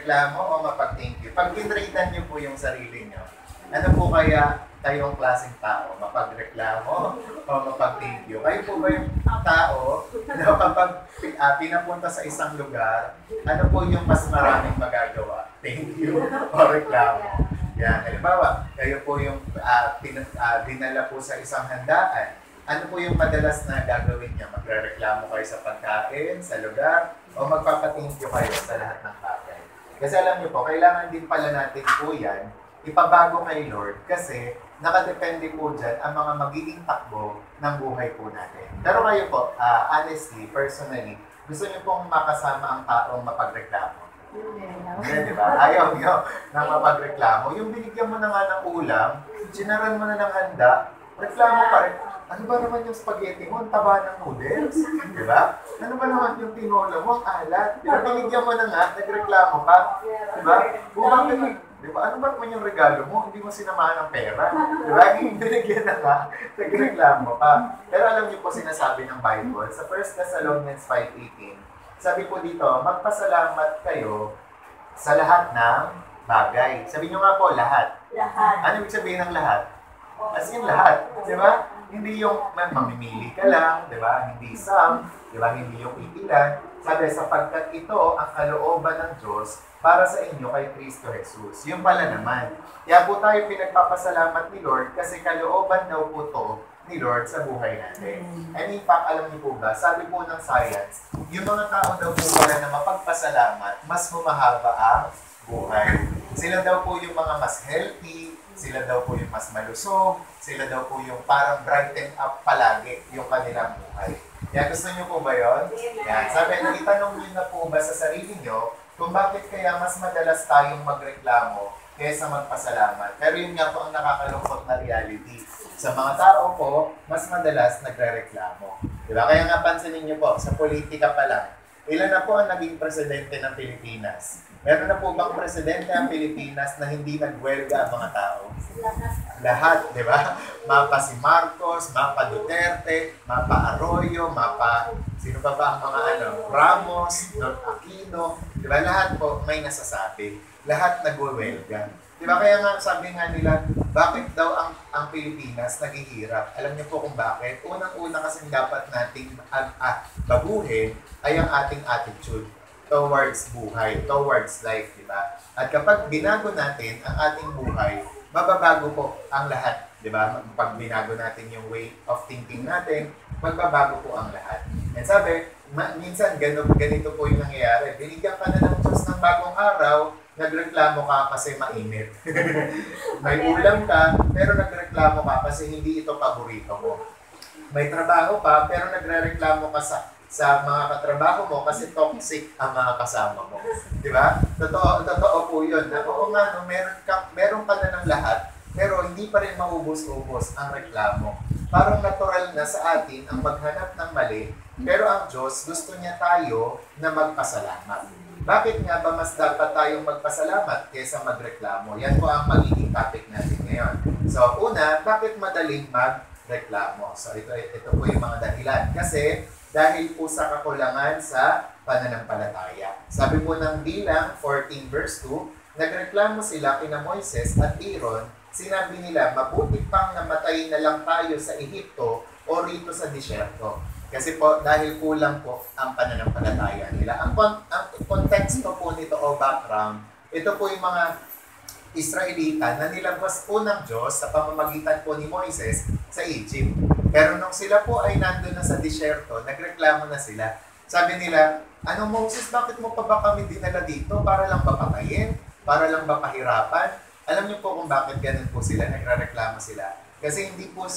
magreklamo o mapag-thank you? Pag pinratean niyo po yung sarili niyo, ano po kaya kayong klaseng tao? Mapagreklamo o mapag-thank you? Kayo po ba yung tao na kapag pinapunta sa isang lugar, ano po yung mas maraming magagawa? Thank you o reklamo? Yan. Halimbawa, kayo po yung dinala po sa isang handaan. Ano po yung madalas na gagawin niya? Magre-reklamo kayo sa pagkain, sa lugar, o magpapathank you kayo sa lahat ng bagay? Kasi alam niyo po, kailangan din pala natin po yan, ipabago kay Lord kasi nakadepende po dyan ang mga magiging takbo ng buhay po natin. Pero kayo po, honestly, personally, gusto niyo pong makasama ang taong mapagreklamo? Hindi, di ba? Ayaw nyo na mapagreklamo. Yung binigyan mo na nga ng ulam, sinaran mo na ng handa, reklamo pa rin. Ano ba naman yung spaghetti mo? Ang taba ng noodles? Di ba? Ano ba naman yung tinola mo? Ang alat? Di ba? Binigyan mo na nga, nagreklamo ka? Di ba? Di ba? Ano ba naman yung regalo mo? Hindi mo sinamahan ng pera. Di ba? Binigyan na nga, nagreklamo ka. Pero alam niyo po sinasabi ng Bible, sa 1 Thessalonians 5:18, sabi po dito, magpasalamat kayo sa lahat ng bagay. Sabi niyo nga po, lahat. Lahat. Ano ibig sabihin ng lahat? As in lahat. Di ba? Hindi yung mamimili ka lang, di ba? Hindi some, di ba? Hindi yung iilan. Sabi, sapagkat ito ang kalooban ng Diyos para sa inyo kay Kristo Jesus. Yung pala naman. Kaya po tayo pinagpapasalamat ni Lord kasi kalooban daw po to ni Lord sa buhay natin. And in fact, alam niyo po ba, sabi po ng science, yung mga tao daw po pala na mapagpasalamat, mas humahaba ang buhay. Sila daw po yung mga mas healthy, sila daw po yung mas malusog, sila daw po yung parang brighten up palagi yung kanilang buhay. Kaya gusto niyo po ba yun? Yan. Sabi, itanong niyo na po ba sa sarili niyo kung bakit kaya mas madalas tayong magreklamo kaysa magpasalamat. Pero yun nga po ang nakakalungkot na reality. Sa mga tao po, mas madalas nagre-reklamo. Diba? Kaya nga pansinin niyo po, sa politika pa lang, ilan na po ang naging presidente ng Pilipinas? Meron na po bang presidente ng Pilipinas na hindi nagwelga ang mga tao? Lahat, di ba? Mapa si Marcos, mapa Duterte, mapa Arroyo, mapa sino pa ba ang mga Ramos, Aquino, di ba? Lahat po may nasasabi. Lahat nagwelga. Di ba? Kaya nga sabi nga nila, bakit daw ang Pilipinas naghihirap? Alam niyo po kung bakit? Unang-una kasi dapat nating baguhin ay ang ating attitude towards buhay, towards life, di ba? At kapag binago natin ang ating buhay, mababago po ang lahat, di ba? Pag binago natin yung way of thinking natin, magbabago po ang lahat. And sabi, minsan ganito po yung nangyayari. Binigyan ka na ng Diyos ng bagong araw, nagreklamo ka kasi mainit. May ulam ka, pero nagreklamo ka kasi hindi ito paborito mo. May trabaho pa, pero nagrereklamo ka sa mga katrabaho mo kasi toxic ang mga kasama mo. Di ba? Totoo po yun. Oo nga, no, meron ka na ng lahat, pero hindi pa rin maubos-ubos ang reklamo. Parang natural na sa atin ang maghanap ng mali, pero ang Diyos gusto niya tayo na magpasalamat. Bakit nga ba mas dapat tayong magpasalamat kaysa magreklamo? Yan po ang magiging topic natin ngayon. So, una, bakit madaling magreklamo? So, ito po yung mga dahilan. Kasi, dahil po sa kakulangan sa pananampalataya. Sabi po ng Bilang 14 verse 2, nagreklamo sila kina Moises at Aaron, sinabi nila, mabuti pang namatay na lang tayo sa Ehipto o rito sa disyerto. Kasi po, dahil kulang po ang pananampalataya nila. Ang konteksto po nito o background, ito po yung mga Israelita na nilabas po ng Diyos sa pamamagitan po ni Moises sa Egypt. Pero nung sila po ay nandun na sa disyerto, nagreklamo na sila. Sabi nila, ano Moses, bakit mo pa ba kami dinala dito? Para lang ba patayin? Para lang ba pahirapan? Alam niyo po kung bakit ganun po sila, nagreklamo sila. Kasi hindi po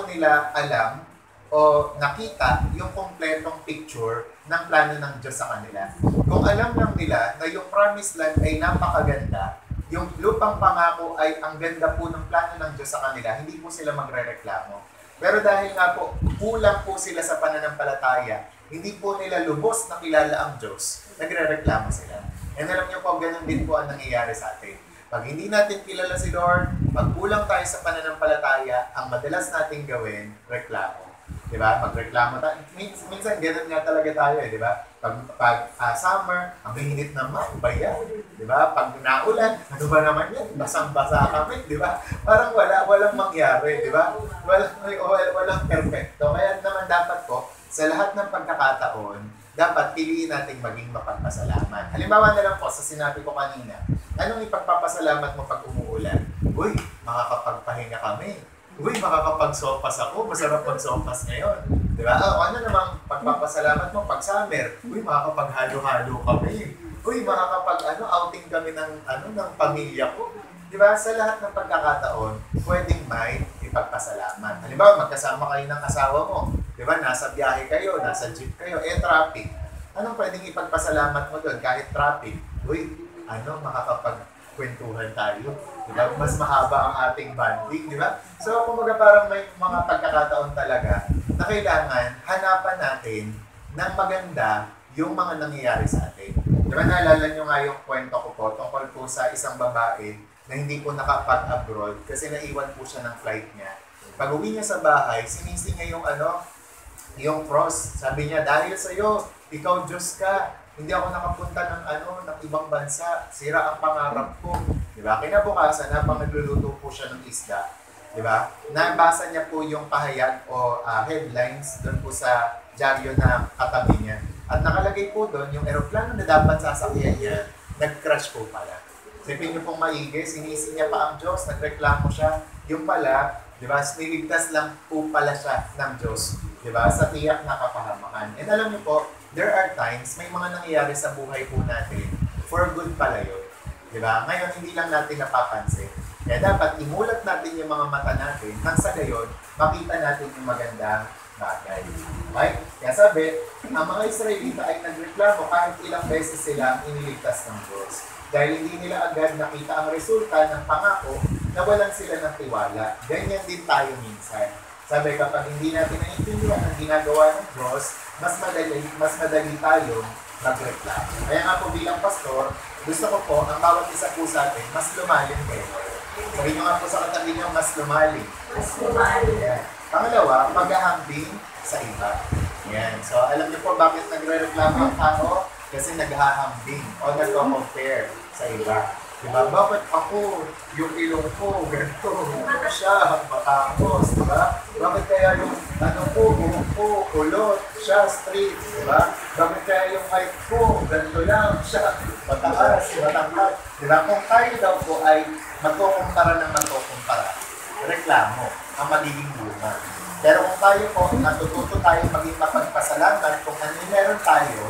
nila alam o nakita yung kompletong picture ng plano ng Diyos sa kanila. Kung alam lang nila na yung promised land ay napakaganda, yung lupang pangako ay ang ganda po ng plano ng Diyos sa kanila, hindi po sila magre-reklamo. Pero dahil nga po, kulang po sila sa pananampalataya, hindi po nila lubos na kilala ang Diyos, nagre-reklamo sila. And alam niyo po, ganun din po ang nangyayari sa atin. Pag hindi natin kilala si Lord, pag kulang tayo sa pananampalataya, ang madalas nating gawin, reklamo. Di ba? Magreklamo tayo. Minsan ganun nga talaga tayo eh, di ba? Pag summer, ang init naman, bayan. Di ba? Pag naulan, ano ba naman yan? Basang-basa kami, di ba? Parang walang mangyari, di ba? Walang perfecto. Kaya naman dapat po, sa lahat ng pagkakataon, dapat piliin nating maging mapagpasalamat. Halimbawa na lang po, sa sinabi ko kanina, anong ipagpapasalamat mo pag umuulan? Uy, makakapagpahinga kami. Uy, makakapag-sopas ako. Masarap mag-sopas ngayon. Di ba? Ano namang pagpapasalamat mo pag summer? Uy, makakapaghalo-halo kami. Uy, outing kami ng pamilya ko. Di ba? Sa lahat ng pagkakataon, pwedeng may ipagpasalamat. Halimbawa, magkasama kayo ng asawa mo. Di ba? Nasa biyahe kayo, nasa jeep kayo, traffic. Anong pwedeng ipagpasalamat mo doon kahit traffic? Uy, makakapagkwentuhan tayo. Diba? Mas mahaba ang ating bonding, di ba? So, kumaga parang may mga pagkakataon talaga na kailangan hanapan natin ng maganda yung mga nangyayari sa atin. Di ba, naalala nyo nga yung kwento ko po tungkol po sa isang babae na hindi po nakapag-abroad kasi naiwan po siya ng flight niya. Pag uwi niya sa bahay, sinisi niya yung cross. Sabi niya, dahil sa'yo, ikaw Diyos ka. Hindi ako nakapunta ng ibang bansa. Sira ang pangarap ko. Diba? Kinabukasan, habang nagluluto po siya ng isda, diba? Nabasa niya po yung pahayag o headlines doon po sa dyaryo na katabi niya. At nakalagay po doon yung eroplano na dapat sasakyan niya, nag-crash po pala. Sipin niyo pong maigi, sinisi niya pa ang Diyos, nagreklamo siya. Yung pala, diba, niligtas lang po pala siya ng Diyos. Diba? Sa tiyak na kapahamakan. And alam niyo po, there are times, may mga nangyayari sa buhay po natin for good pala yun. Diba? Ngayon, hindi lang natin napapansin. Kaya dapat imulat natin yung mga mata natin nang sa gayon, makita natin yung magandang bagay. Okay? Kaya sabi, ang mga Israelita ay nagreklamo kahit ilang beses sila iniligtas ng Diyos. Dahil hindi nila agad nakita ang resulta ng pangako na walang sila ng tiwala. Ganyan din tayo minsan. Sabi, kapag hindi natin naiintindihan ang ginagawa ng Diyos, mas madali tayong magreklamo. Kaya nga po bilang pastor, gusto ko po, ang bawat isa po sa atin, mas lumalim kayo. Sabi nyo nga po sa katabi nyo, mas lumalim. Mas lumalim. Yan. Pangalawa, paghahambing sa iba. Yan. So, alam niyo po bakit nagre-reklamo ang tao? Kasi naghahambing o nagko-compare sa iba. Diba? Bakit ako, yung ilong ko, ganito, siya, matangos, diba? Bakit kaya yung buhok ko, kulot, siya, straight, diba? Bakit kaya yung height ko, ganito lang, siya, mataas, matangkad. Diba? Kung tayo daw po ay magkukumpara ng magkukumpara, reklamo ang magiging bunga. Pero kung tayo po, natututo tayo maging mapagpasalamat kung ano yung meron tayo,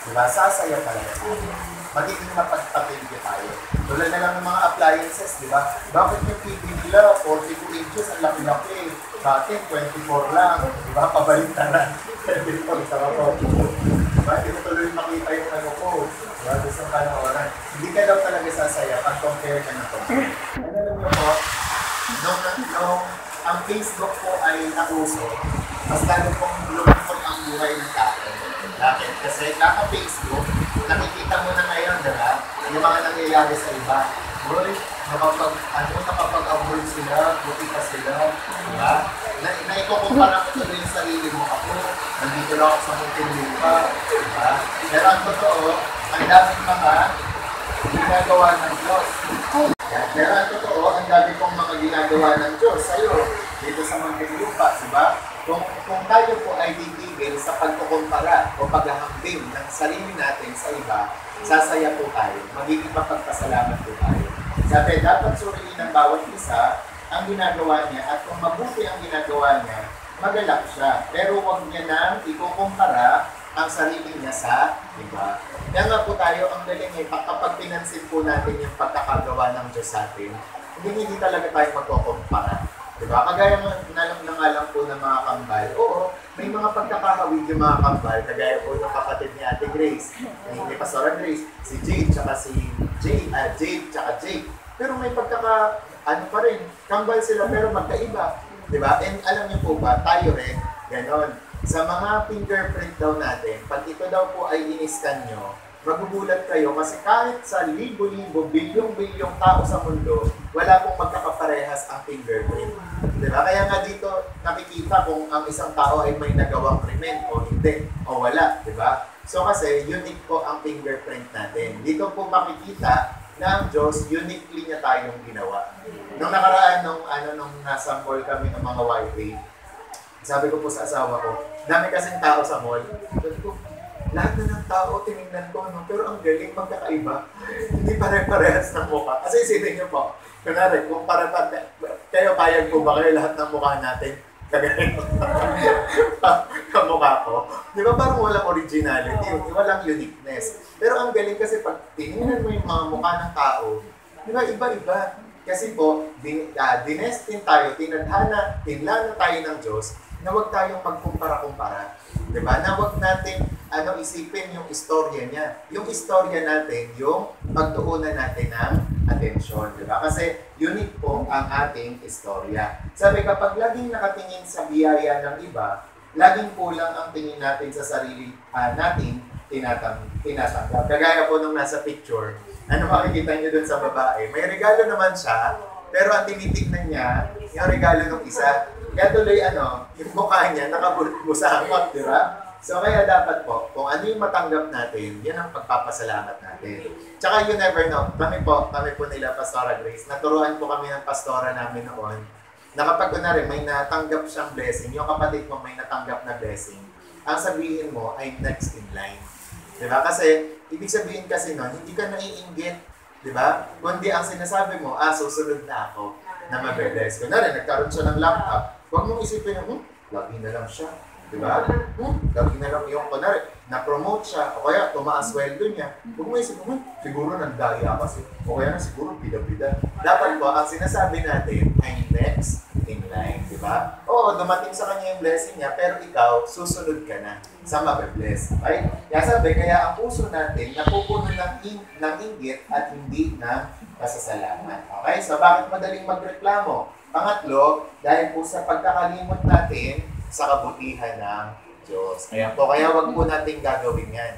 diba? Sasaya talaga tayo. Magiging mapagpapilyo tayo. Tulad na lang ng mga appliances, di ba? Bakit yung TV nila, 42 inches, ang laki-laki. Bakit 24 lang, di ba? Pabalintaran. Hindi ko sa ako. Diba? Hindi ko tuloy makita yung ko. Diba? Gusto ka na oras. Hindi ka daw talaga sasaya pag compare ka na compare. Ano alam niyo po, nung ang Facebook po ay nauso, mas lalo pong lumipot ang buhay ng tao. Bakit? Kasi kaka-Facebook, nakikita mo na ngayon, diba? Yung mga nangyayari sa iba. Boy, nakapag-upload sila, buti pa sila, diba? Naikukumpara mo tuloy yung sarili mo. Ako, nandito lang ako sa Muntinlupa, diba? Pero ang totoo, ang daming mga ginagawa ng Diyos. Pero ang totoo, ang dami pong mga ginagawa ng Diyos sa'yo, dito sa Muntinlupa, diba? Kung tayo po ay titigil sa pagkukumpara o paghahambing ng sarili natin sa iba, sasaya po tayo, magiging mapagpasalamat po tayo. Sabi, dapat suriin ng bawat isa ang ginagawa niya at kung mabuti ang ginagawa niya, magalak siya. Pero huwag niya nang ikukumpara ang sarili niya sa iba. Kaya nga po tayo, ang galing eh, kapag pinansin po natin yung pagkakagawa ng Diyos sa atin, hindi talaga tayo magkukumpara. Diba? Kagaya nga lang po ng mga kambal. Oo, may mga pagkakahawig yung mga kambal, kagaya po ng kapatid ni Ate Grace, ni Pastora Grace, si Jade, tsaka si Jade, tsaka Jake. Pero may pa rin, kambal sila pero magkaiba. Diba? And alam niyo po ba, tayo rin, ganon. Sa mga fingerprint daw natin, pag ito daw po ay in-scan nyo, Magugulat kayo kasi kahit sa libo-libo, bilyong-bilyong tao sa mundo, wala pong magkakaparehas ang fingerprint. Diba? Kaya nga dito nakikita kung ang isang tao ay may nagawang krimen o hindi, o wala. Diba? So kasi unique po ang fingerprint natin. Dito po makikita na ang Diyos, uniquely niya tayong ginawa. Nung nakaraan, nung nasa mall kami ng mga YA, sabi ko po sa asawa ko, dami kasing tao sa mall. Sabi ko, lahat na ng tao, tinignan ko, no? Pero ang galing, magkakaiba. Hindi pare-parehas ng mukha. Kasi isipin niyo po, kunwari, kung kayo payag po ba kayo lahat ng mukha natin? Kagaya kamukha ko. Di ba parang walang originality, walang uniqueness. Pero ang galing kasi pag tinignan mo yung mga mukha ng tao, di ba iba-iba. Kasi po, dinestin tayo, tinadhana tayo ng Diyos, na huwag tayong magkumpara-kumpara. Diba? Na huwag natin isipin yung istorya niya. Yung istorya natin, yung pagtuunan natin ng atensyon. Diba? Kasi unique po ang ating istorya. Sabi, kapag laging nakatingin sa biyaya ng iba, laging kulang ang tingin natin sa sarili natin tinatanggap. Kagaya po nung nasa picture, ano makikita niyo dun sa babae? May regalo naman siya, pero ang tinitignan niya, yung regalo ng isa. Kaya tuloy yung mukha niya nakabusakot, di ba? So kaya dapat po, kung ano yung matanggap natin, yan ang pagpapasalamat natin. Tsaka you never know, kami po nila Pastora Grace, naturuan po kami ng pastora namin noon, na kapag kunwari may natanggap siyang blessing, yung kapatid mo may natanggap na blessing, ang sabihin mo ay next in line. Di ba? Kasi, ibig sabihin kasi nun, hindi ka naiinggit. Di ba? Kundi ang sinasabi mo, susunod na ako na mabe-bless. Kunwari, nagkaroon siya ng laptop, huwag mong isipin na, lagi na lang siya. Diba? Lagi na lang yung, kunwari, na-promote siya, o kaya tumaas sweldo niya. Huwag mo isipin, siguro nagdaya kasi, o kaya siguro bida-bida. Dapat po, ang sinasabi natin ay next in line, diba? Oo, dumating sa kanya yung blessing niya, pero ikaw, susunod ka na sa mabe-bless. Okay? Kaya sabi, kaya ang puso natin, napupuno ng inggit at hindi ng pasasalamat. Okay? So, bakit madaling magreklamo? Pangatlo, dahil po sa pagkakalimot natin sa kabutihan ng Diyos. Kaya wag po natin gagawin yan.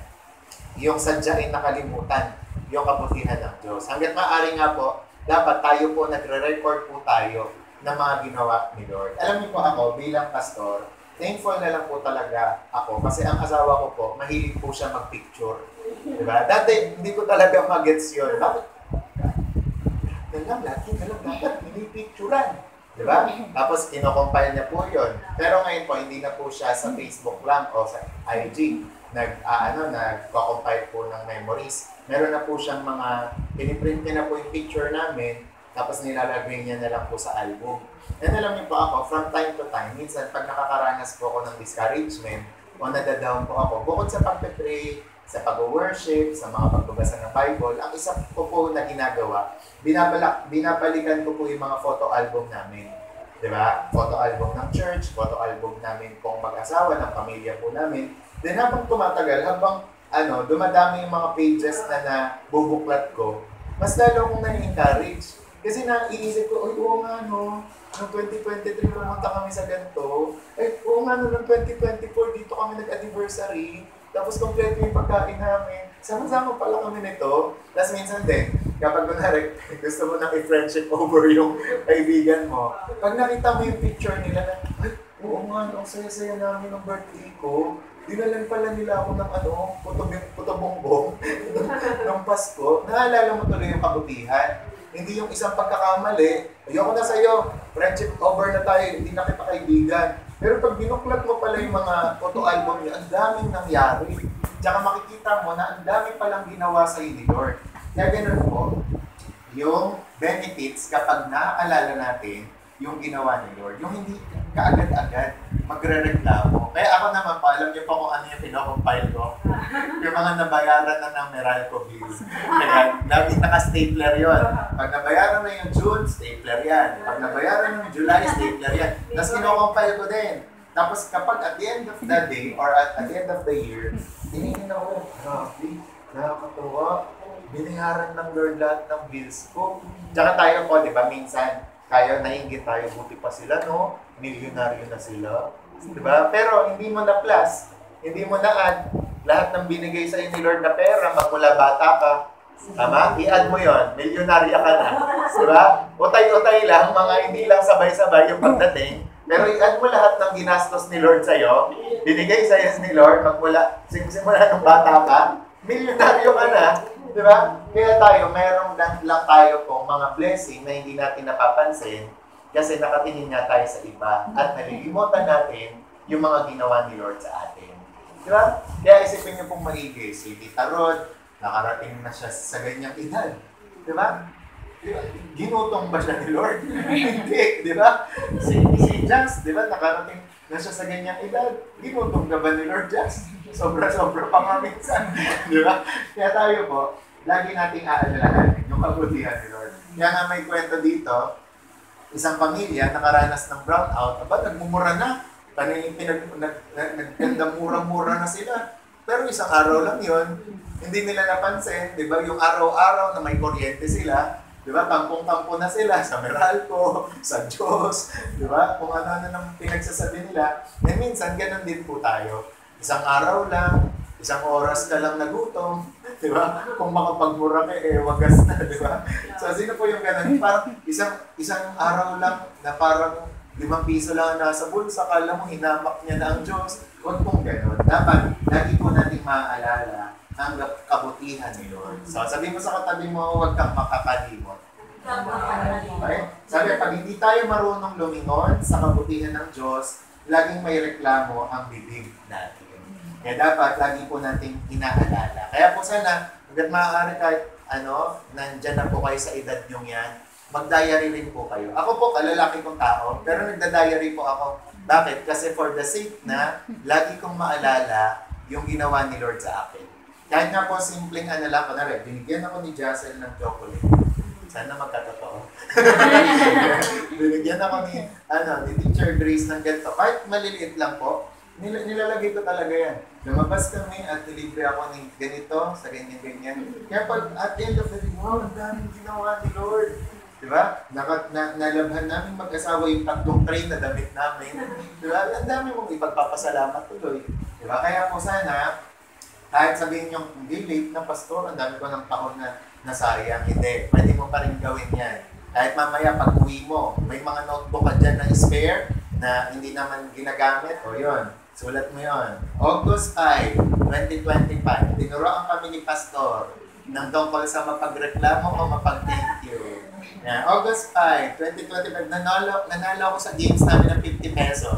Yung sadyain nakalimutan, yung kabutihan ng Diyos. Hanggat maaari nga po, dapat tayo po nagre-record po tayo ng mga ginawa ni Lord. Alam niyo po ako, bilang pastor, thankful na lang po talaga ako kasi ang asawa ko po, mahilig po siya mag-picture. Diba? Dati, hindi ko talaga mag-gets yun. Bakit? Lagi na lang dapat pinipicturan. Diba? Tapos, kinocompile niya po yun. Pero ngayon po, hindi na po siya sa Facebook lang o sa IG. Nag-compile po ng memories. Meron na po siyang piniprint niya na po yung picture namin, tapos nilalagay niya na lang po sa album. And alam niyo po ako, from time to time, minsan pag nakakaranas po ako ng discouragement o nadadown po ako, bukod sa pagpe-pray, sa pag-worship, sa mga pagbabasa ng Bible, ang isa ko po na ginagawa, binabalikan ko po yung mga photo album namin. Diba? Photo album ng church, photo album namin pong mag-asawa, ng pamilya po namin. Then habang tumatagal, habang dumadami yung mga pages na bubuklat ko, mas lalo akong na-encourage. Kasi naiisip ko, oo nga noong 2023 pumunta kami sa ganito. Oo nga noong 2024 dito kami nag-anniversary. Tapos kompleto yung pagkain namin. Sama-sama pala kami nito. Tapos minsan din, kapag gusto mo na i-friendship over yung kaibigan mo, pag nakita mo yung picture nila na, oo nga, ang saya-saya namin ng birthday ko. Dinalan pala nila ako ng putobongbong ng Pasko. Naalala mo tuloy yung kabutihan. Hindi yung isang pagkakamali, ayoko na sa'yo, friendship over na tayo, hindi na kita kaibigan. Pero pag binuklat mo pala yung mga photo album niya, ang daming nangyari. Tsaka makikita mo na ang dami palang ginawa sa ni Lord. Kaya ganun po, yung benefits kapag naaalala natin yung ginawa ni Lord. Yung hindi kaagad-agad magre-reklamo. Kaya ako naman pa, alam niyo po kung ano yung pinocompile ko. Yung mga nabayaran na ng Meralco bills. Kaya laging naka-stapler yun. Pag nabayaran na yung June, stapler yan. Pag nabayaran na yung July, stapler yan. Tapos kinocompile ko din. Tapos kapag at the end of the day or at the end of the year, tinignan ako, grabe, nakakatuwa. Binayaran ng Lord lahat ng bills ko. Tsaka tayo po, di ba, minsan, kaya nainggit tayo, buti pa sila, no? Milyonaryo na sila. Diba? Pero hindi mo na plus, hindi mo na add, lahat ng binigay sa ni Lord na pera, magmula bata ka, tama? I-add mo yon, milyonarya ka na. Diba? Utay-utay lang, mga hindi lang sabay-sabay yung pagdating. Pero i-add mo lahat ng ginastos ni Lord sa'yo, binigay sa'yo ni Lord, magmula, simula ng bata ka, milyonaryo ka na. Diba? Kaya tayo, meron lang tayo pong mga blessing na hindi natin napapansin kasi nakatingin nga tayo sa iba at nalilimutan natin yung mga ginawa ni Lord sa atin. Diba? Kaya isipin niyo pong maigi, si Tita Rod, nakarating na siya sa ganyang edad. Diba? Ginutong ba siya ni Lord? Hindi, di ba? Si Jazz, di ba? Nakarating na siya sa ganyang edad. Ginutong ka ba ni Lord, Jazz? Sobra-sobra pa nga minsan. Di ba? Kaya tayo po, lagi nating aalalahanin yung kabutihan ni Lord. Kaya nga may kwento dito, isang pamilya nakaranas ng brownout, nagmumura na. Nagkandamura-mura na sila. Pero isang araw lang yun, hindi nila napansin, di ba? Yung araw-araw na may kuryente sila, di ba? Tampong-tampo na sila sa Meralco, sa Diyos, di ba? Kung ano-ano nang pinagsasabi nila. And minsan, ganun din po tayo. Isang araw lang, isang oras ka lang nagutom, di ba? Kung makapagmura ka, wagas na, di ba? So, sino po yung ganun? Parang isang araw lang na parang 5 piso lang nasa bulsa, kala mo hinamak niya na ang Diyos. Huwag pong gano'n. Dapat, lagi po natin maaalala ang kabutihan ni Lord. So, sabi mo sa katabi mo, huwag kang makakalimot. Okay? Sabi, pag hindi tayo marunong lumingon sa kabutihan ng Diyos, laging may reklamo ang bibig natin. Kaya dapat, lagi po natin inaalala. Kaya po sana, hanggat maaari kahit nandyan na po kayo sa edad nyong yan, mag-diary rin po kayo. Ako po, kalalaki kong tao, pero nagda-diary po ako. Bakit? Kasi for the sake na lagi kong maalala yung ginawa ni Lord sa akin. Kahit nga po simpleng lang, binigyan ako ni Jassel ng chocolate. Sana magkatotoo. Binigyan ako ni Teacher Grace ng ganito. Kahit maliliit lang po, nilalagay ko talaga yan. Lumabas kami at nilibre ako ni ganito, sa ganyan-ganyan. Kaya pag at the end of the day, wow, ang daming ginawa ni Lord. Diba? Nalabhan namin mag-asawa yung 3 train na damit namin. Diba? Ang dami mong ipagpapasalamat tuloy. Diba? Kaya po sana, kahit sabihin nyo, hindi late na pastor, ang dami ko ng taon na nasayang. Hindi. Pwede mo pa rin gawin yan. Kahit mamaya pag uwi mo, may mga notebook ka dyan na spare na hindi naman ginagamit. O yun, sulat mo yun. August 5, 2025, tinuruan kami ni pastor ng tungkol sa mapagreklamo o mapag-thank you. August 5, 2025, nanalo ako sa games namin ng 50 pesos.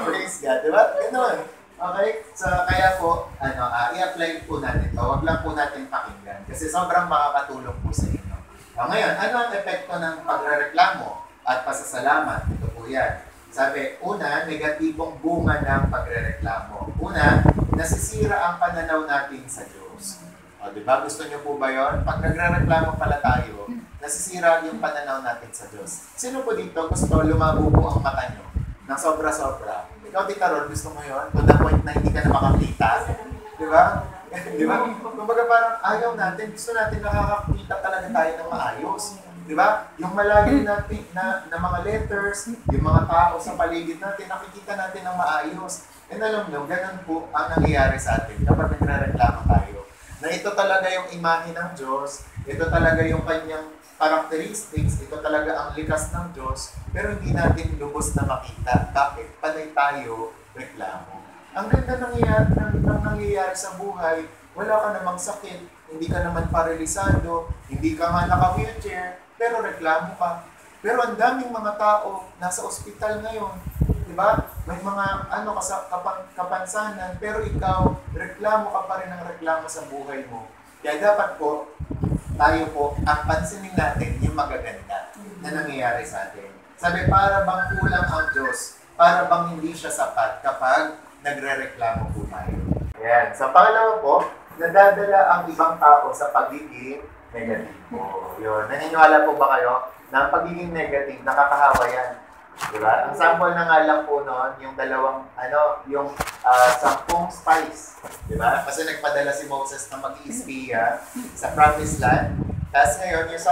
Praise God, diba? Ganun. Okay? So, kaya po, i-apply po natin ito. Huwag lang po natin pakinggan. Kasi sobrang makakatulong po sa inyo. Ngayon, ano ang epekto ng pagrereklamo at pasasalamat? Ito po yan. Sabi, una, negatibong bunga ng pagrereklamo. Una, nasisira ang pananaw natin sa Diyos. O, diba? Gusto niyo po ba yun? Pag nagrereklamo pala tayo, nasisira yung pananaw natin sa Diyos. Sino po dito gusto lumabo po ang mata nyo ng sobra-sobra? Ikaw, Tita Rod, gusto mo yun? To the point na hindi ka na makakita. Di ba? Di ba? Kumbaga parang ayaw natin, gusto natin nakakakita talaga tayo ng maayos. Di ba? Yung malayo natin na mga letters, yung mga tao sa paligid natin, nakikita natin ng maayos. And alam nyo, ganun po ang nangyayari sa atin kapag nagre-reklamo tayo. Na ito talaga yung imahe ng Diyos, ito talaga yung kanyang characteristics, ito talaga ang likas ng Diyos, pero hindi natin lubos na makita. Bakit? Panay tayo reklamo. Ang ganda nangyayari sa buhay, wala ka namang sakit, hindi ka naman paralisado, hindi ka nga naka-wheelchair, pero reklamo ka. Pero ang daming mga tao nasa ospital ngayon, di ba? May mga kapansanan, pero ikaw, reklamo ka pa rin ng reklamo sa buhay mo. Kaya dapat po, tayo po, ang pansinin natin yung magaganda na nangyayari sa atin. Sabi, para bang kulang ang Diyos, para bang hindi siya sapat kapag nagre-reklamo po tayo. Ayan. Sa pangalawa po, nadadala ang ibang tao sa pagiging negatibo. Yun. Naniniwala po ba kayo na ang pagiging negative, nakakahawa yan? Diba? Ang sample na nga lang po noon, yung yung 10 spies. Diba? Kasi nagpadala si Moses na mag-i-espiya sa Promised Land. Tapos ngayon, yung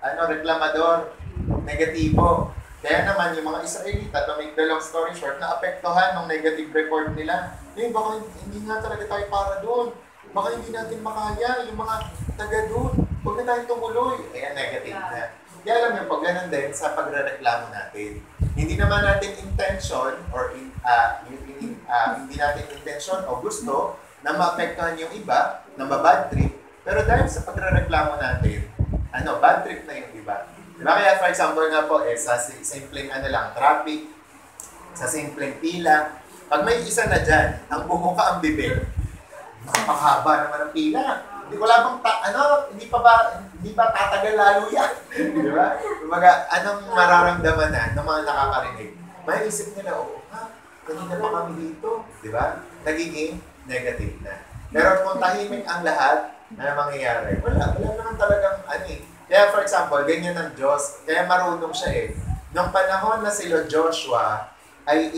10, reklamador, negatibo. Kaya naman, yung mga Israelita, to make the long story short, naapektuhan ng negative report nila. Baka hindi nga talaga tayo para doon. Baka hindi natin makaya yung mga taga doon. Huwag na tayong tumuloy. Ayan, negative na. Kaya alam niyo, pag ganun din sa pagre-reklamo natin, hindi naman natin intention or hindi natin intention o gusto na maapektuhan yung iba, na mabad trip, pero dahil sa pagre-reklamo natin, bad trip na yung iba. Diba? Kaya for example nga po, sa simpleng traffic, sa simpleng pila, pag may isa na dyan, ang bumuka ang bibig, makahaba naman ang pila. Hindi ko labang, hindi ba tatagal lalo yan? Di ba? Kumbaga, anong mararamdaman ng mga nakakarinig? May isip nila, kanina pa kami dito. Di ba? Nagiging negative na. Pero kung tahimik ang lahat, ano mangyayari? Wala naman talagang Kaya for example, ganyan ng Diyos, kaya marunong siya Nung panahon na sila Joshua, ay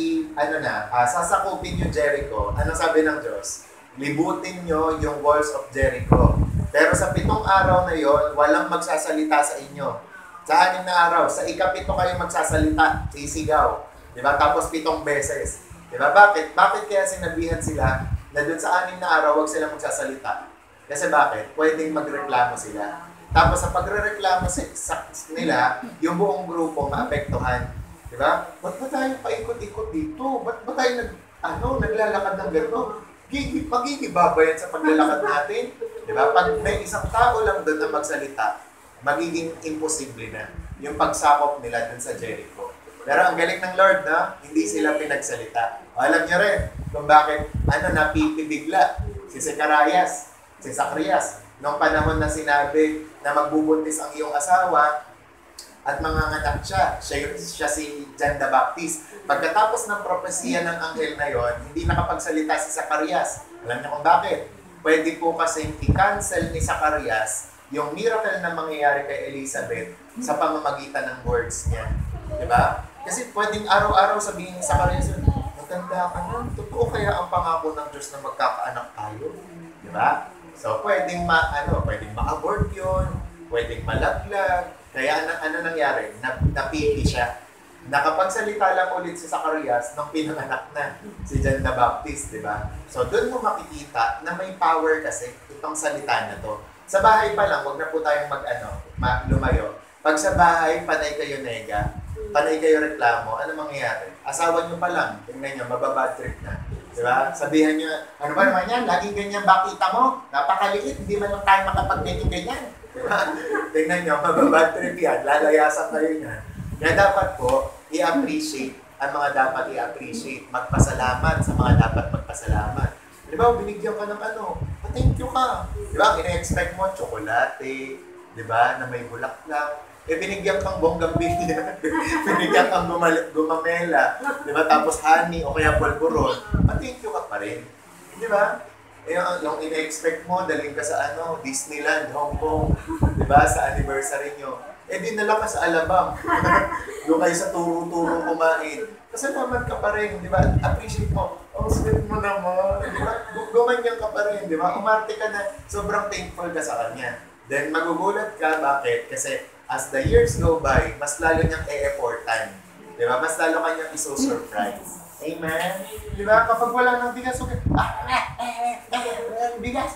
sasakupin yung Jericho. Ano sabi ng Diyos? Libutin nyo yung walls of Jericho. Pero sa 7 araw na yon, walang magsasalita sa inyo. Sa 6 na araw, sa ika-7 kayo magsasalita, sisigaw. Diba? Tapos 7 beses. Diba? Bakit? Bakit kaya sinabihan sila na dun sa 6 na araw, huwag sila magsasalita? Kasi bakit? Pwedeng magreklamo sila. Tapos sa pagre-reklamo nila, yung buong grupo maapektuhan. Diba? Ba't ba tayo paikot-ikot dito? Ba't ba tayo naglalakad ng gano'n? Magigibaba yan sa paglalakad natin. Diba? Pag may isang tao lang doon na magsalita, magiging imposible na yung pagsakop nila doon sa Jericho. Pero ang galing ng Lord na hindi sila pinagsalita. Alam niyo rin kung bakit napipibigla si Zacarias, noong panahon na sinabi na magbubuntis ang iyong asawa at manganganak siya si John the Baptist. Pagkatapos ng propesiya ng anghel na yon, hindi nakapagsalita si Zacarias. Alam niyo kung bakit? Pwede po kasing i-cancel ni Zacarias yung miracle na mangyayari kay Elizabeth sa pamamagitan ng words niya. Diba? Kasi pwedeng araw-araw sabihin ni Zacarias, matanda ka na, totoo kaya ang pangako ng Diyos na magkakaanak tayo? Diba? So, pwedeng ma-abort yun, pwedeng malaglag. Kaya ano nangyari? Napili siya. Nakapagsalita lang ulit si Zacarias nung pinanganak na si John the Baptist, di ba? So, doon mo makikita na may power kasi itong salita na to. Sa bahay pa lang, huwag na po tayong lumayo. Pag sa bahay, panay kayo nega, panay kayo reklamo, ano mangyayari? Asawa nyo pa lang, tingnan nyo, mababad trip na. Diba? Sabihan nyo, ano ba naman yan? Laging ganyan bakita mo? Napakaliit, hindi man lang tayo makapag-ganyan. Diba? Tingnan nyo, mababad trip yan. Lalayasan kayo niyan. Kaya dapat po, i-appreciate ang mga dapat i-appreciate. Magpasalamat sa mga dapat magpasalamat. Diba? Binigyan ka ng thank you ka. Diba? Ina-expect mo, tsokolate, diba? Na may bulaklak. Binigyan kang bonggambilya, binigyan kang gumamela, di ba? Tapos honey o kaya polvoron, thank you ka pa rin. Di ba? Yung ina-expect mo, daling ka sa Disneyland, Hong Kong, di ba? Sa anniversary nyo. Dinala ka sa Alabang. Doon kayo sa turo-turo kumain. Kasalamat ka pa rin, di ba? Appreciate mo. Sweet mo naman, di ba? Gumanyan ka pa rin, di ba? Umarte ka na, sobrang thankful ka sa kanya. Then magugulat ka, bakit? Kasi as the years go by, mas lalo niyang e-effortan. Di ba? Mas lalo kanyang iso-surprise. Amen? Di ba? Kapag wala ng bigas, bigas.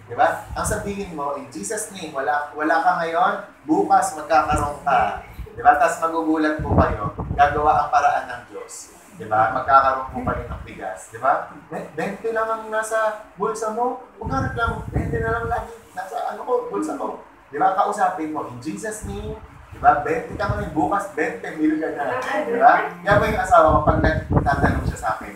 Di ba? Ang sabihin mo, in Jesus' name, wala ka ngayon, bukas magkakaroon ka. Di ba? Tapos magugulat po kayo, gagawa ang paraan ng Diyos. Di ba? Magkakaroon po kayo ng bigas. Di ba? 20 lang ang nasa bulsa mo, huwag ka reklamo, 20 na lang lagi nasa bulsa ko. Di ba? Kausapin mo, in Jesus' name, di ba? 20 ka ngayon, bukas 20 mil ka na. Di ba? Kaya ba yung asawa ko, pag nagtatanong siya sa akin,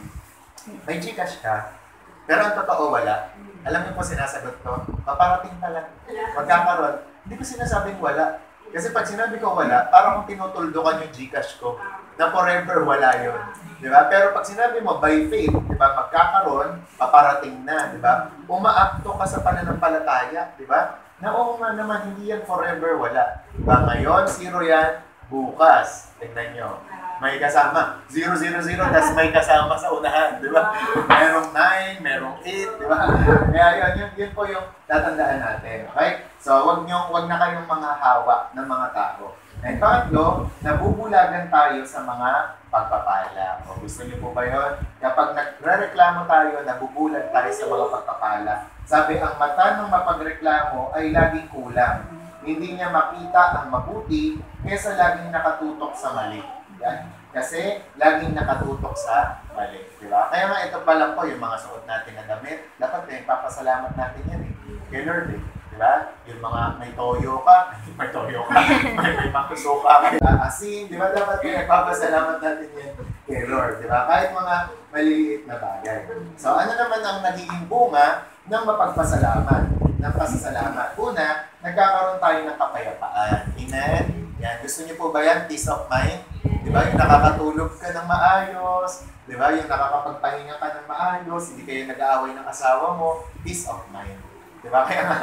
may Gcash ka, pero ang totoo wala. Alam niyo po sinasagot ko, paparating talaga. Magkakaroon. Hindi ko sinasabing wala. Kasi pag sinabi ko wala, parang kung tinutuldukan yung Gcash ko, na forever wala yun. Di ba? Pero pag sinabi mo, by faith, di ba, magkakaroon, paparating na, di ba? Umaakto ka sa pananampalataya, di ba? Na oo nga naman, hindi yan forever, wala. Diba? Ngayon, 0 yan, bukas. Tignan nyo. May kasama. 0, 0, 0, tas may kasama sa unahan. Diba? Merong 9, merong 8, diba? Kaya yun po yung tatandaan natin. Okay? So, wag na kayong mga hawa ng mga tao. And pangatlo, nabubulagan tayo sa mga pagpapala. O gusto niyo po ba yun? Kapag nagre-reklamo tayo, nabubulag tayo sa mga pagpapala. Sabi, ang mata ng mapagreklamo ay laging kulang. Hindi niya makita ang mabuti kaysa laging nakatutok sa mali. Yan. Kasi laging nakatutok sa mali. Diba? Kaya nga ito pa lang po, yung mga suot natin na damit, dapat na ipapasalamat natin yan eh. Kay Lord eh. Diba? Yung mga may toyo ka, may makuso ka, may asin, diba? Dapat ipapasalamat natin yan kay Lord. Diba? Kahit mga maliliit na bagay. So ano naman ang nagiging bunga ng mapagpasalamat, ng pasasalamat? Una, nagkakaroon tayo ng kapayapaan. Amen? Yan. Gusto niyo po ba yan? Peace of mind? Diba? Yung nakakatulog ka ng maayos, diba? Yung nakakapagpahinga ka ng maayos, hindi kayo nag-aaway ng asawa mo, peace of mind. Diba? Kaya nga,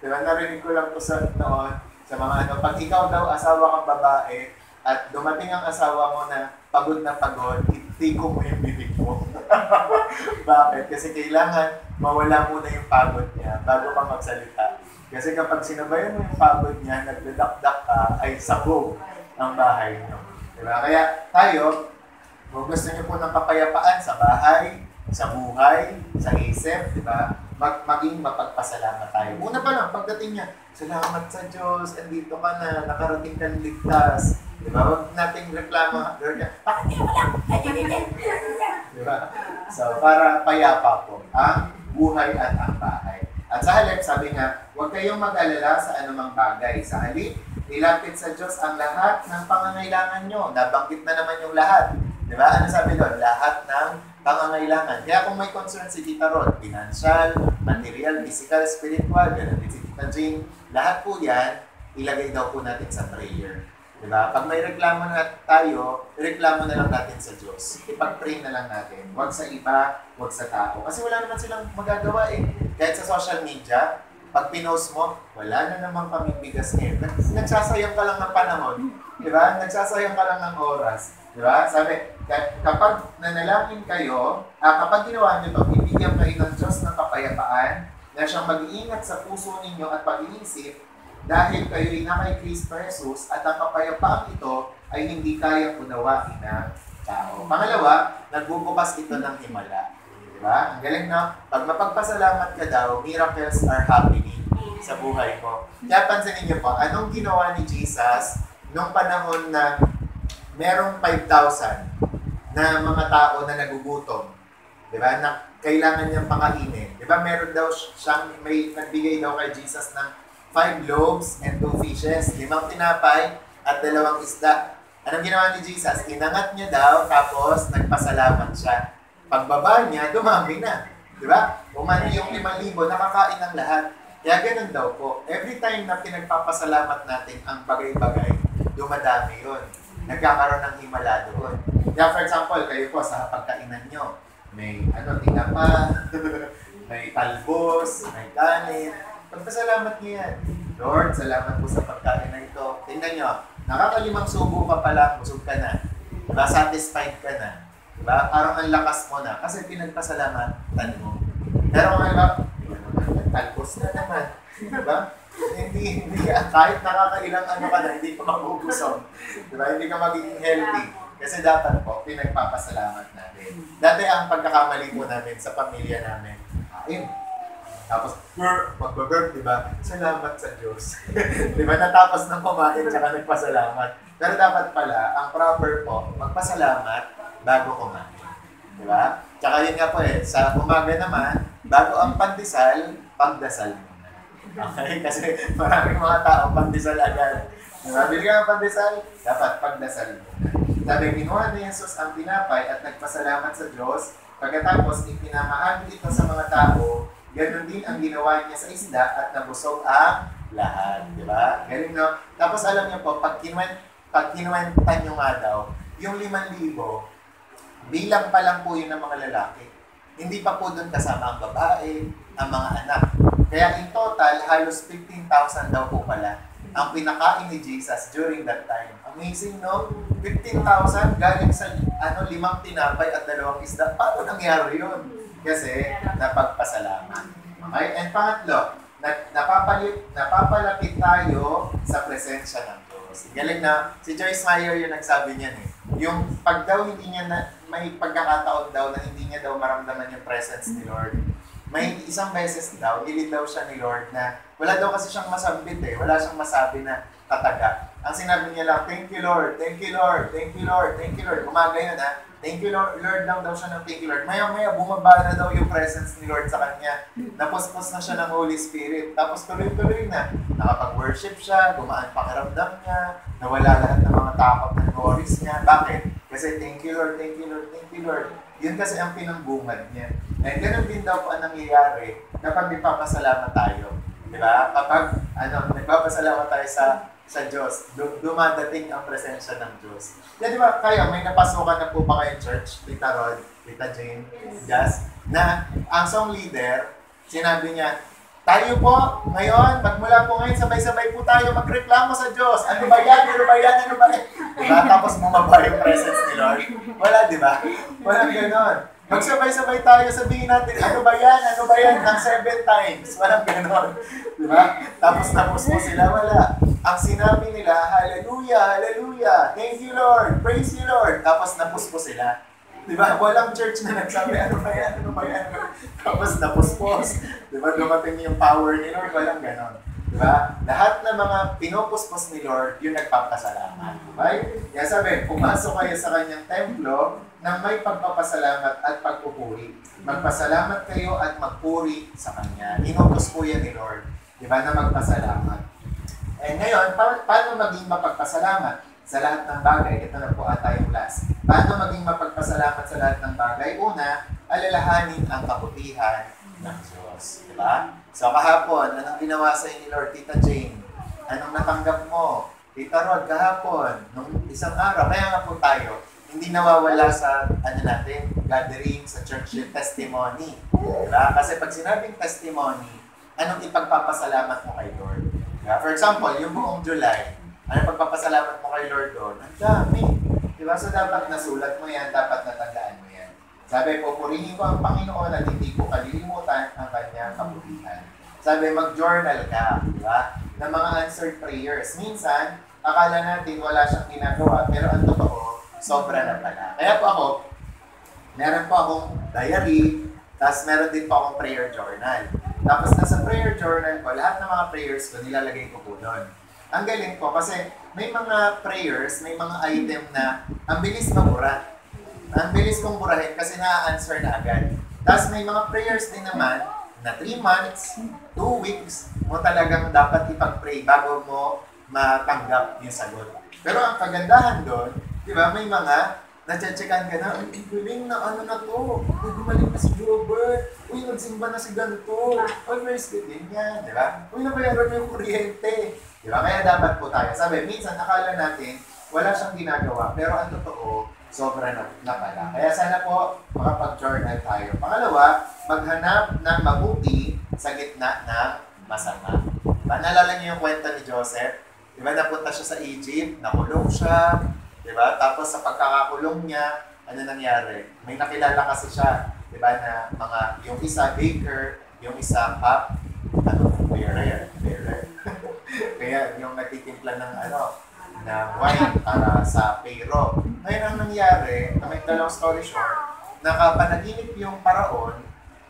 diba? Narinig ko lang po sa noon, sa mga ano, pag ikaw daw asawa kang babae, at dumating ang asawa mo na pagod, itiko mo yung bibig mo. Bakit? Kasi kailangan mawala muna yung pagod niya bago ka magsalita. Kasi kapag sinabayan mo yung pagod niya, nagdadakdak ka, ay sabog ang bahay niyo. Diba? Kaya tayo, kung gusto niyo po ng kapayapaan sa bahay, sa buhay, sa isip, diba? Maging mapagpasalamat tayo. Una pa lang, pagdating niya, salamat sa Diyos, andito ka na, nakarating ka ligtas. Diba? Huwag nating reklamo. Bakit niya wala? Diba? So, para payapa po ang buhay at ang bahay. At sa halip, sabi nga, huwag kayong mag-alala sa anumang bagay. Sa halip, ilapit sa Diyos ang lahat ng pangangailangan nyo. Nabanggit na naman yung lahat. Diba? Ano sabi doon? Lahat ng pangangailangan. Kaya kung may concern si Tita Rod, financial, material, physical, spiritual, gano'n din si Tita Jane, lahat po yan, ilagay daw po natin sa prayer. Diba? Pag may reklamo na tayo, reklamo na lang natin sa Diyos. Ipag-pray na lang natin. Huwag sa iba, huwag sa tao. Kasi wala naman silang magagawa eh. Kahit sa social media, pag pinost mo, wala na namang kaming bigas ngayon. Nagsasayang ka lang ng panahon. Diba? Nagsasayang ka lang ng oras. Diba? Sabi, kapag nanalangin kayo, kapag ginawa nyo ito, ibigyan kayo ng Diyos ng kapayapaan na siyang mag-iingat sa puso ninyo at pag-iisip dahil kayo'y na kay Kristo Jesus at ang kapayapaang ito ay hindi kayang unawain ng tao. Pangalawa, nagbubukas ito ng himala. Diba? Ang galing na, pag mapagpasalamat ka daw, miracles are happening sa buhay mo. Kaya pansinin niyo po, anong ginawa ni Jesus nung panahon na merong 5,000 na mga tao na nagugutom? Diba? Na kailangan niyang pakainin. Diba? Meron daw siyang, may nagbigay daw kay Jesus ng 5 loaves and 2 fishes, 5 tinapay at 2 isda. Anong ginawa ni Jesus? Inangat niya daw, tapos nagpasalamat siya. Pagbaba niya, dumami na. Diba? Umani yung 5,000, nakakain ng lahat. Kaya ganun daw po. Every time na pinagpapasalamat natin ang bagay-bagay, dumadami yun. Nagkakaroon ng himala doon. Kaya for example, kayo po sa pagkainan nyo, may tinapa, may talbos, may kanin. Pagpasalamat niyo yan. Lord, salamat po sa pagkain na ito. Tingnan nyo, nakakalimang subo ka pala, busog ka na. Diba? Satisfied ka na. Diba? Parang ang lakas mo na kasi pinagpasalamatan mo. Pero ngayon, talbos na naman. Diba? Hindi kahit nakakailang ka na, hindi ka mabubusog. Diba? Hindi ka magiging healthy. Kasi dapat po, pinagpapasalamat natin. Dati ang pagkakamali po namin sa pamilya namin, tapos, mag-burp, diba? Salamat sa Diyos. Diba? Natapos ng kumain, tsaka nagpasalamat. Pero dapat pala, ang proper po, magpasalamat bago kumain. Diba? Tsaka yun nga po sa umaga naman, bago ang pandesal, pagdasal muna. Okay? Kasi maraming mga tao, pandesal agad. Diba? Bili ka ng pandesal, dapat pagdasal muna. Sabi, kinuha ni Jesus ang tinapay at nagpasalamat sa Diyos, pagkatapos ipinamahagi ito sa mga tao, ganun din ang ginawa niya sa isda at nabusog ang lahat. Diba? Ganun, no? Tapos alam niyo po, pag kinuwentan nyo nga daw, yung 5,000, bilang pa lang po yun ng mga lalaki. Hindi pa po doon kasama ang babae, ang mga anak. Kaya in total, halos 15,000 daw po pala ang pinakain ni Jesus during that time. Amazing, no? 15,000 galing sa 5 tinapay at 2 isda. Paano nangyari yun? Kasi napagpasalamat. Okay? And pangatlo, napapalapit tayo sa presensya ng Diyos. Diyos. Galing na, si Joyce Meyer yung nagsabi niyan eh. Yung pag daw hindi niya may pagkakataon daw na hindi niya daw maramdaman yung presence ni Lord. May isang beses daw, gilid daw siya ni Lord na wala daw kasi siyang masambit eh. Wala siyang masabi na kataga. Ang sinabi niya lang, thank you Lord, thank you Lord, thank you Lord, thank you Lord. Umaga yun ha. Thank you Lord, Lord lang daw siya ng thank you Lord. Maya-maya bumaba na daw yung presence ni Lord sa kanya. Napuspos na siya ng Holy Spirit. Tapos tuloy-tuloy na. Nakapag-worship siya, gumaan pakiramdam niya, nawala lahat ng mga takot ng worries niya. Bakit? Kasi thank you Lord, thank you Lord, thank you Lord. Yun kasi ang pinangbungad niya. And ganun din daw po ang nangyayari kapag nagpapasalamat tayo. Diba? Kapag nagpapasalamat tayo sa Diyos, dumadating ang presensya ng Diyos. Di ba kayo, may napasukan na po ba kayo church? Tita Rod, Tita Jane, Jazz, na ang song leader, sinabi niya, tayo po, ngayon, magmula po ngayon, sabay-sabay po tayo magreklamo sa Diyos. Ano ba yan? Ano ba yan? Ano ba yan? Diba? Tapos bumaba yung presence ni Lord. Wala, di ba? Walang ganon. Magsabay-sabay tayo, sabihin natin, ano ba yan? Ano ba yan? Ng 7 times. Walang ganon. Diba? Tapos mo sila, wala. Ang sinabi nila, hallelujah, hallelujah, thank you Lord, praise you Lord. Tapos po sila. Diba? Walang church na nagsabi, ano ba yan? Ano ba yan? Tapos napuspos. Diba? Dumating yung power ni Lord, walang ganon. Diba? Lahat ng mga pinupuspos ni Lord, yung nagpapasalamat. Okay? Kaya sabi, pumasok kayo sa kanyang templo na may pagpapasalamat at pagpupuri. Magpasalamat kayo at magpuri sa kanya. Inutos po yan ni Lord. Diba? Na magpasalamat. And ngayon, paano maging mapagpasalamat sa lahat ng bagay? Ito na po ata yung last. Paano maging mapagpasalamat sa lahat ng bagay? Una, alalahanin ang kabutihan ng Diyos. Diba? So kahapon, anong ginawa sa inyo ni Lord, Tita Jane? Anong natanggap mo? Tita Rod, kahapon, nung isang araw, kaya nga po tayo, hindi nawawala sa natin, gathering sa church yung testimony. Diba? Kasi pag sinabing testimony, anong ipagpapasalamat mo kay Lord? Diba? For example, yung buong July, anong pagpapasalamat mo kay Lord doon? Ang dami. Diba? So dapat nasulat mo yan, dapat natandaan mo yan. Sabi, pupurihin ko ang Panginoon at hindi ko kalilimutan ang kanyang kabutihan. Sabi, mag-journal ka, diba? Ng mga answered prayers. Minsan, akala natin wala siyang ginagawa, pero ang totoo, sobra na pala. Kaya po ako, meron po akong diary, tapos meron din po akong prayer journal. Tapos nasa prayer journal ko, lahat ng mga prayers ko, nilalagay ko po doon. Ang galing po kasi may mga prayers, may mga item na ang bilis mabura. Ang bilis kong burahin kasi na-answer na agad. Tapos may mga prayers din naman na 3 months, 2 weeks mo talagang dapat ipag-pray bago mo matanggap yung sagot. Pero ang kagandahan doon, di ba, may mga na-checkan ka na, ay, galing na ano na to, uy, gumaling na si Robert, uy, nagsimba na si ganito, uy, where's the ganyan, di ba? Uy, nabayaran na yung kuryente. Di ba? Kaya dapat po tayo. Sabi, minsan akala natin, wala siyang ginagawa, pero ang totoo, sobra na pala. Kaya sana po, makapag-journal tayo. Pangalawa, maghanap ng mabuti sa gitna ng masama. Diba? Naalala niyo yung kwento ni Joseph? Diba, napunta siya sa Egypt, nakulong siya, diba? Tapos sa pagkakakulong niya, ano nangyari? May nakilala kasi siya, diba, na yung isa baker, yung isa bearer. Kaya yung nagtitimpla ng na wine para sa payro. Ngayon ang nangyari, na may dalawang story short, nakapanaginip yung paraon,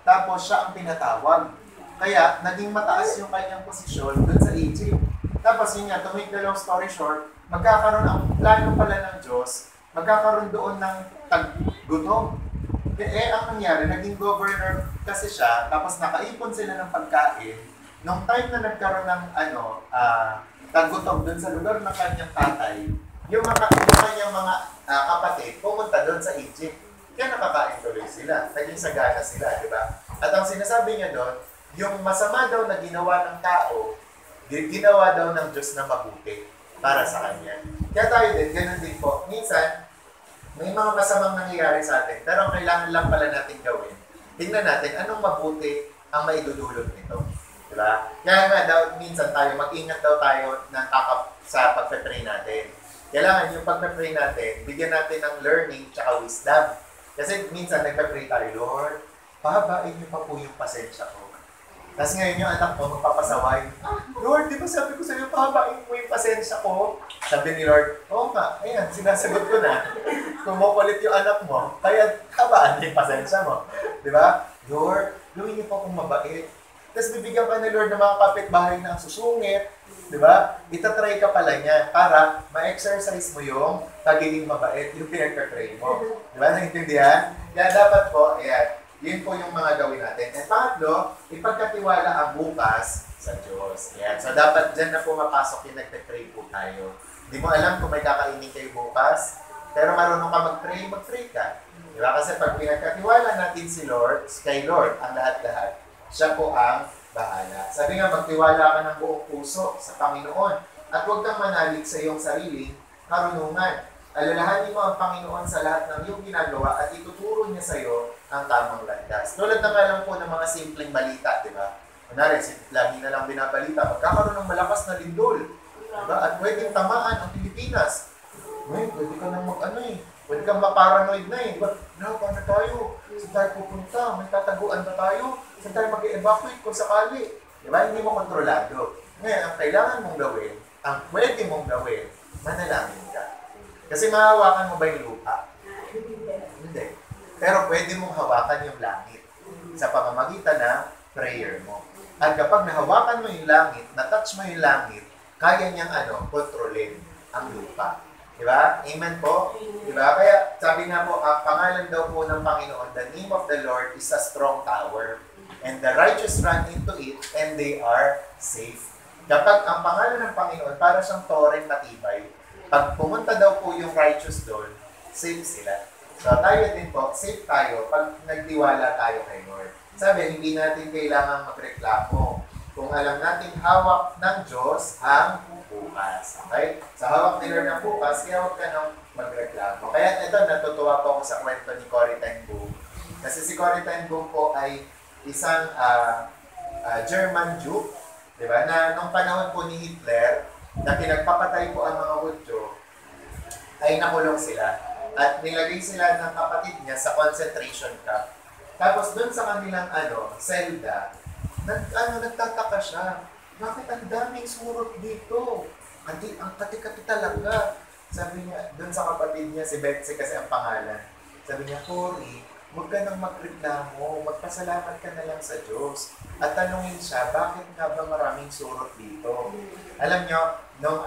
tapos siya ang pinatawag. Kaya naging mataas yung kanyang posisyon doon sa Egypt. Tapos yun nga, to make the long story short, magkakaroon ang plano pala ng Diyos, magkakaroon doon ng taggutom. Ang nangyari, naging governor kasi siya, tapos nakaipon sila ng pagkain. Nung time na nagkaroon ng taggutom doon sa lugar ng kanyang tatay, yung kanyang mga kapatid pumunta doon sa Egypt. Kaya nakakain tuloy sila. Naging sagana sila, di ba? At ang sinasabi niya doon, yung masama daw na ginawa ng tao, ginawa daw ng Diyos na mabuti para sa kanya. Kaya tayo din, ganun din po. Minsan, may mga masamang nangyayari sa atin, pero ang kailangan lang pala natin gawin, tingnan natin anong mabuti ang maidudulot nito. Diba? Kaya nga daw, minsan tayo, mag-ingat daw tayo sa pagpe-pray natin. Kailangan yung pagpe-pray natin, bigyan natin ng learning tsaka wisdom. Kasi minsan nagpe-pray tayo, Lord, pahabain niyo pa po yung pasensya ko. Tapos ngayon yung anak ko, magpapasaway, Lord, di ba sabi ko sa'yo, pahabain mo yung pasensya ko? Sabi ni Lord, oo nga, ayan, sinasagot ko na. Kumukulit yung anak mo, kaya habaan yung pasensya mo. Di ba? Lord, gawin niyo po akong mabait. Tapos bibigyan ka ni Lord ng mga kapitbahay na susungit. Di ba? Itatry ka pala niya para ma-exercise mo yung pagiging mabait, yung pinagka-try mo. Di ba? Naintindihan? Kaya dapat po, ayan, yun po yung mga gawin natin. At pangatlo, ipagkatiwala ang bukas sa Diyos. Ayan. So, dapat dyan na pumapasok yung nagpe-pray po tayo. Hindi mo alam kung may kakainin kayo bukas, pero marunong ka mag-pray ka. Di ba? Kasi pag pinagkatiwala natin si Lord, kay Lord, ang lahat-lahat, siya po ang bahala. Sabi nga, magtiwala ka ng buong puso sa Panginoon at huwag kang manalig sa iyong sariling karunungan. Alalahanin mo ang Panginoon sa lahat ng iyong ginagawa at ituturo niya sa iyo ang tamang landas. Tulad na nga lang po ng mga simpleng balita, di ba? Kunwari, lagi na lang binabalita, magkakaroon ng malakas na lindol. Diba? At pwedeng tamaan ang Pilipinas. Pwede ka nang pwede kang maparanoid na eh. Diba? Paano tayo? Saan tayo pupunta? May tataguan ba tayo? Saan tayo mag-evacuate kung sakali? Diba? Hindi mo kontrolado. Ngayon, ang kailangan mong gawin, ang pwede mong gawin, manalangin ka. Kasi mahawakan mo ba yung lupa? Hindi. Pero pwede mong hawakan yung langit sa pamamagitan ng prayer mo. At kapag nahawakan mo yung langit, na-touch mo yung langit, kaya niyang kontrolin ang lupa. Diba? Amen po? Diba? Kaya sabi nga po, ang pangalan daw po ng Panginoon, the name of the Lord is a strong tower. And the righteous run into it, and they are safe. Kapag ang pangalan ng Panginoon, para siyang torrent matibay, pag pumunta daw po yung righteous doon, safe sila. So tayo din po, safe tayo pag nagtiwala tayo kay Lord. Sabi, hindi natin kailangan magreklamo. Kung alam natin hawak ng Diyos ang bukas. Okay? Sa hawak ni Lord ng bukas, kaya huwag ka nang magreklamo. Kaya ito, natutuwa po ako sa kwento ni Corrie ten Boom. Kasi si Corrie ten Boom po ay isang German Jew, di ba? Na nung panahon po ni Hitler, na pinagpapatay po ang mga Hudyo, ay nakulong sila. At nilagay sila ng kapatid niya sa concentration camp. Tapos doon sa kanilang selda, nagtataka siya. Bakit ang daming surot dito? Ang kati-kati talaga. Sabi niya, doon sa kapatid niya, si Betsy kasi ang pangalan. Sabi niya, Corrie, huwag ka nang magreklamo, magpasalamat ka na lang sa Diyos. At tanungin siya, bakit nga ba maraming surot dito? Alam niyo, nung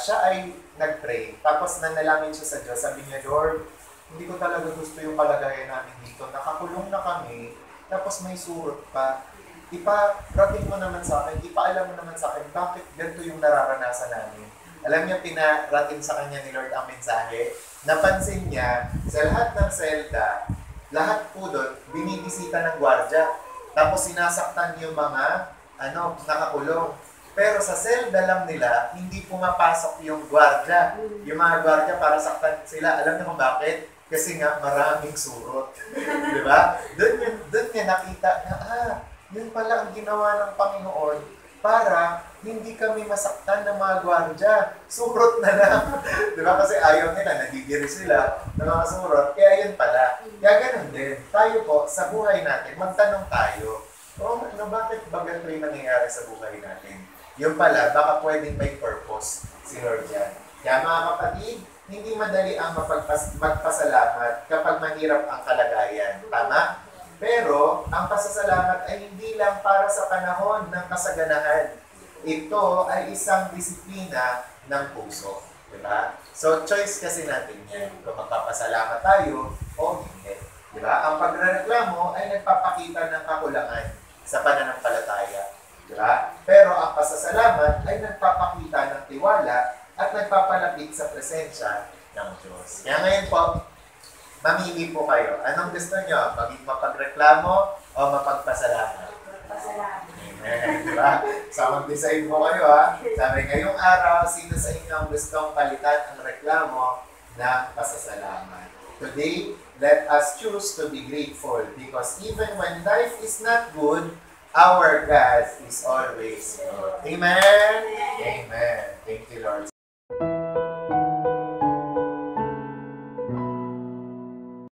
siya ay nag-pray, tapos nanalangin siya sa Diyos, sabi niya, Lord, hindi ko talaga gusto yung kalagayan namin dito. Nakakulong na kami, tapos may surot pa. Iparating mo naman sa akin, ipaalam mo naman sa akin, bakit ganito yung nararanasan namin? Alam niya, pinarating sa kanya ni Lord ang mensahe. Napansin niya, sa lahat ng selda, lahat po doon, binibisita ng gwardiya. Tapos sinasaktan yung mga, nakakulong. Pero sa selda lang nila, hindi pumapasok yung gwardiya. Yung mga gwardiya para saktan sila. Alam niyo kung bakit? Kasi nga maraming surot. Di ba? Doon niya nakita na, yun pala ang ginawa ng Panginoon para hindi kami masaktan ng mga gwardiya. Surot na lang. Di ba? Kasi ayaw nila, nagigiri sila ng mga surot. Kaya yun pala. Kaya ganun din. Tayo po, sa buhay natin, magtanong tayo, bakit ba ganito yung nangyayari sa buhay natin? Yung pala, baka pwedeng may purpose si Lord yan. Kaya mga kapatid, hindi madali ang magpasalamat kapag mahirap ang kalagayan. Tama? Pero, ang pasasalamat ay hindi lang para sa panahon ng kasaganahan. Ito ay isang disiplina ng puso. Diba? So, choice kasi natin yan. Kung magpapasalamat tayo o hindi. Diba? Ang pagrereklamo ay nagpapakita ng kakulangan sa pananampalataya. Diba? Pero ang pasasalamat ay nagpapakita ng tiwala at nagpapalapit sa presensya ng Diyos. Kaya ngayon po, mamili po kayo. Anong gusto nyo? Mapagreklamo o mapagpasalamat? Pasalamat. Amen. Diba? So, mag-decide mo kayo ha. Sabi, ngayong araw, sino sa inyo ang gustong palitan ang reklamo ng pasasalamat? Today, let us choose to be grateful because even when life is not good, our God is always good. Amen? Amen. Thank you, Lord.